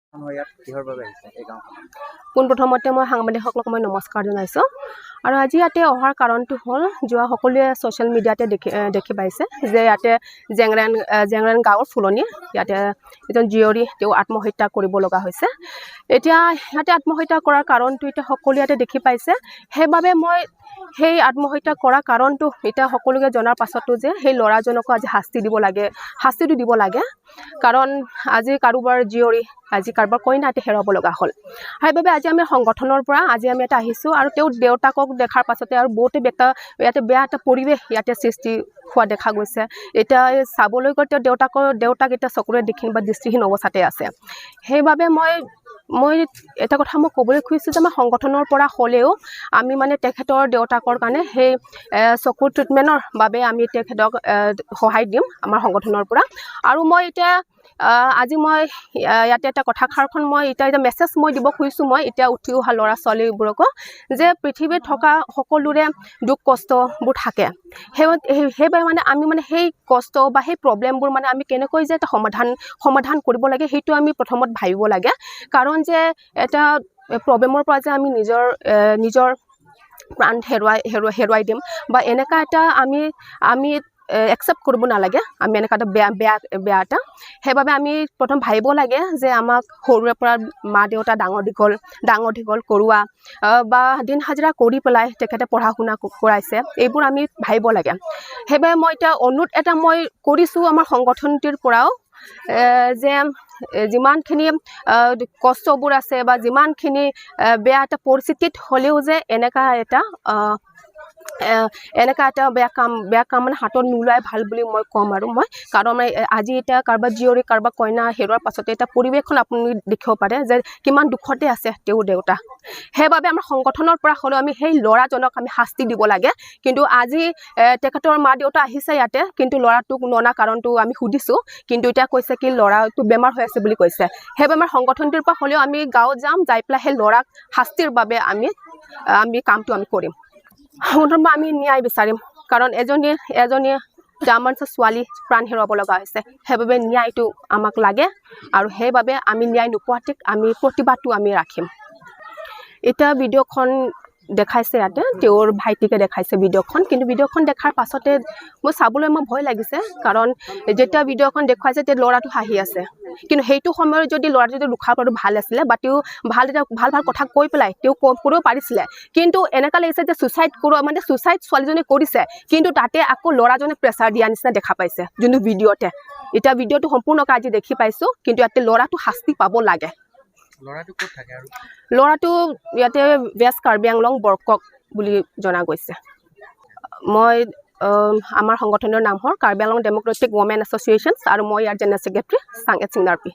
ইয়াত কিহৰ বাবে আহিছে এই গাঁওখন? পোনপ্ৰথমতে মই সাংবাদিকসকলক মই নমস্কাৰ জনাইছোঁ আৰু আজি ইয়াতে অহাৰ কাৰণটো হ'ল যোৱা সকলোৱে ছ'চিয়েল মিডিয়াতে দেখি পাইছে যে ইয়াতে জেংৰাইন গাঁৱৰ ফুলনি ইয়াতে এজন জীয়ৰী তেওঁ আত্মহত্যা কৰিব লগা হৈছে। এতিয়া ইয়াতে আত্মহত্যা কৰাৰ কাৰণটো এতিয়া সকলোৱে ইয়াতে দেখি পাইছে। সেইবাবে মই সেই আত্মহত্যা কৰা কাৰণটো এতিয়া সকলোকে জনাৰ পাছতো যে সেই ল'ৰাজনকো আজি শাস্তিটো দিব লাগে কাৰণ আজি কাৰোবাৰ জীয়ৰী আজি কাৰোবাৰ কইনা এটা হেৰাব লগা হ'ল। সেইবাবে আজি আমি সংগঠনৰ পৰা আজি আমি এটা আহিছোঁ আৰু তেওঁৰ দেউতাকক দেখাৰ পাছতে আৰু বহুতে ইয়াতে বেয়া এটা পৰিৱেশ ইয়াতে সৃষ্টি হোৱা দেখা গৈছে। এতিয়া চাবলৈ গ'লে তেওঁৰ দেউতাক এতিয়া চকুৰে দেখিম বা দৃষ্টিহীন অৱস্থাতে আছে। সেইবাবে মই এটা কথা মই ক'বলৈ খুজিছোঁ যে আমাৰ সংগঠনৰ পৰা হ'লেও আমি মানে তেখেতৰ দেউতাকৰ কাৰণে সেই চকুৰ ট্ৰিটমেণ্টৰ বাবে আমি তেখেতক সহায় দিম আমাৰ সংগঠনৰ পৰা। আৰু মই এতিয়া আজি মই ইয়াতে এটা কথাষাৰখন মই এতিয়া মেছেজ মই দিব খুজিছোঁ মই এতিয়া উঠি অহা ল'ৰা ছোৱালীবোৰকো যে পৃথিৱীত থকা সকলোৰে দুখ কষ্টবোৰ থাকে। সেইবাবে মানে আমি মানে সেই কষ্ট বা সেই প্ৰব্লেমবোৰ মানে আমি কেনেকৈ যে এটা সমাধান কৰিব লাগে সেইটো আমি প্ৰথমত ভাবিব লাগে। কাৰণ যে এটা প্ৰব্লেমৰ পৰা যে আমি নিজৰ প্ৰাণ হেৰুৱাই দিম বা এনেকুৱা এটা আমি একচেপ্ট কৰিব নালাগে আমি এনেকুৱা এটা বেয়া এটা। সেইবাবে আমি প্ৰথম ভাবিব লাগে যে আমাক সৰুৰে পৰা মা দেউতা ডাঙৰ দীঘল কৰোৱা বা দিন হাজিৰা কৰি পেলাই তেখেতে পঢ়া শুনা কৰাইছে এইবোৰ আমি ভাবিব লাগে। সেইবাবে মই এতিয়া অনুৰোধ এটা মই কৰিছোঁ আমাৰ সংগঠনটিৰ পৰাও যে যিমানখিনি কষ্টবোৰ আছে বা যিমানখিনি বেয়া এটা পৰিস্থিতিত হ'লেও যে এনেকুৱা এটা বেয়া কাম মানে হাতত নোলোৱাই ভাল বুলি মই ক'ম। আৰু কাৰণ আজি এতিয়া কাৰোবাৰ জীয়ৰী কাৰোবাৰ কইনা হেৰুৱাৰ পাছতে এটা পৰিৱেশখন আপুনি দেখিব পাৰে যে কিমান দুখতে আছে তেওঁৰ দেউতা। সেইবাবে আমাৰ সংগঠনৰ পৰা হ'লেও আমি সেই ল'ৰাজনক আমি শাস্তি দিব লাগে। কিন্তু আজি তেখেতৰ মা দেউতা আহিছে ইয়াতে কিন্তু ল'ৰাটোক ননা কাৰণটো আমি সুধিছোঁ কিন্তু এতিয়া কৈছে কি ল'ৰাটো বেমাৰ হৈ আছে বুলি কৈছে। সেইবাবে আমাৰ সংগঠনটোৰ পৰা হ'লেও আমি গাঁৱত যাম যাই পেলাই সেই ল'ৰাক শাস্তিৰ বাবে আমি কামটো আমি কৰিম। সংগঠনৰ আমি ন্যায় বিচাৰিম কাৰণ এজনী আমাৰ ছোৱালী প্ৰাণ হেৰুৱাব লগা হৈছে। সেইবাবে ন্যায়টো আমাক লাগে আৰু সেইবাবে আমি ন্যায় নোপোৱাতে আমি প্ৰতিবাদটো আমি ৰাখিম। এতিয়া ভিডিঅ'খন দেখাইছে ইয়াতে তেওঁৰ ভাইটিকে দেখাইছে ভিডিঅ'খন কিন্তু ভিডিঅ'খন দেখাৰ পাছতে মই চাবলৈ ভয় লাগিছে কাৰণ যেতিয়া ভিডিঅ'খন দেখুৱাইছে তেতিয়া ল'ৰাটো হাঁহি আছে কিন্তু সেইটো সময়ত যদি ল'ৰাটো যদি ৰখাব পৰাটো ভাল আছিলে বা তেওঁ ভাল কথা কৈ পেলাই তেওঁ কৰিব পাৰিছিলে। কিন্তু এনেকুৱা লাগিছে যে ছুইচাইড ছোৱালীজনী কৰিছে কিন্তু তাতে আকৌ ল'ৰাজনে প্ৰেছাৰ দিয়া নিচিনা দেখা পাইছে যোনটো ভিডিঅ'তে। এতিয়া ভিডিঅ'টো সম্পূৰ্ণকৈ আজি দেখি পাইছোঁ কিন্তু ইয়াতে ল'ৰাটো শাস্তি পাব লাগে। ল'ৰাটো ক'ত থাকে? আৰু ল'ৰাটো ইয়াতে ৱেষ্ট কাৰ্বি আংলং বৰকক বুলি জনা গৈছে। মই আমাৰ সংগঠনৰ নাম হ'ল Karbi Anglong democratic women association আৰু মই ইয়াৰ জেনেৰেল ছেক্ৰেটাৰী চাংএট সিংনাৰ্পী।